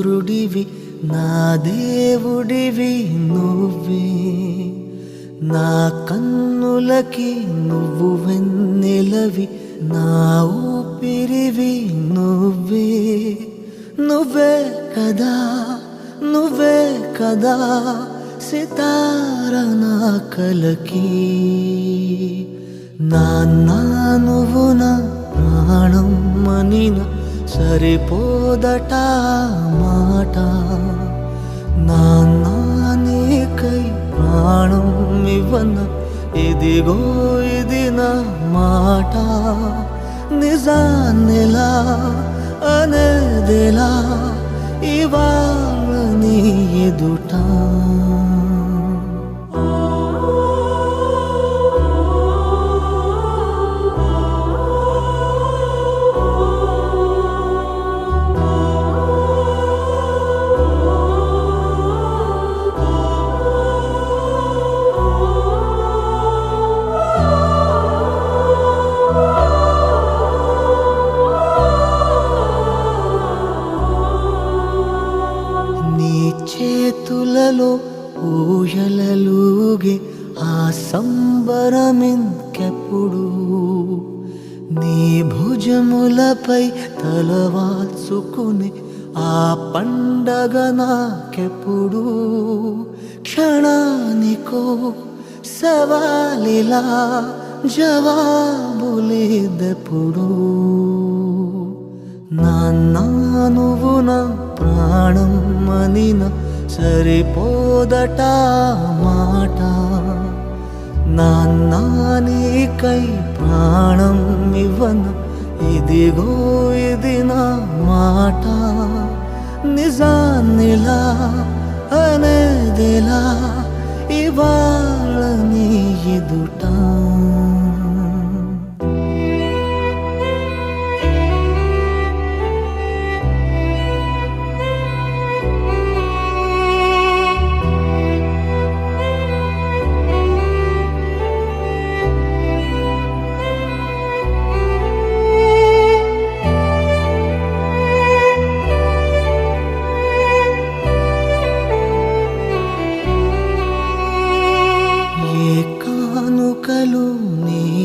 సూర్యుడివి నా దేవుడివి నువ్వే నా కన్నులకి నువ్వు వెన్నెలవి నా ఊపిరివి నువ్వే నువ్వే కదా నువ్వే కదా సితార నా కలకి నాన్న నువ్వు నా ప్రాణం మనిన సరిపోదట మాట నాన్న నీకై ప్రాణం ఇవ్వన ఇదిగో ఇది నా మాట నిజాన్నిలా అనేదిలా ఇవాళ నీ ఎదుట చేతులలో ఊయలలుగే ఆ సంబరమింకెప్పుడు నీ భుజములపై తలవాల్చుకుని ఆ పండగ నాకెప్పుడు క్షణానికో సవాలిలా జవాబులేదెప్పుడు నాన్న నువ్వు నా ప్రాణం మనిన సరిపోదట మాట నాన్న నీకై ప్రాణం ఇవ్వన ఇదిగో ఇది నా మాట నిజాన్నిలా అనేదిలా ఇవాళ నీ ఎదుట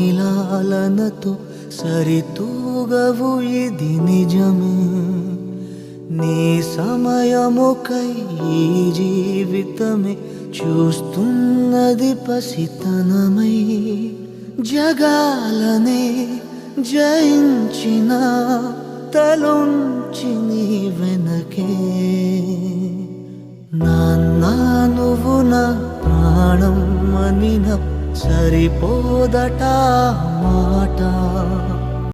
నీలాలనతో సరితూగవు ఇది నిజమే నీ సమయముకై ఈ జీవితమే చూస్తున్నది పసితనమై జగాలనే జయించిన తలుంచి నీ వెనకే నాన్న నువ్వు నా ప్రాణం మనిన సరిపోదట మాట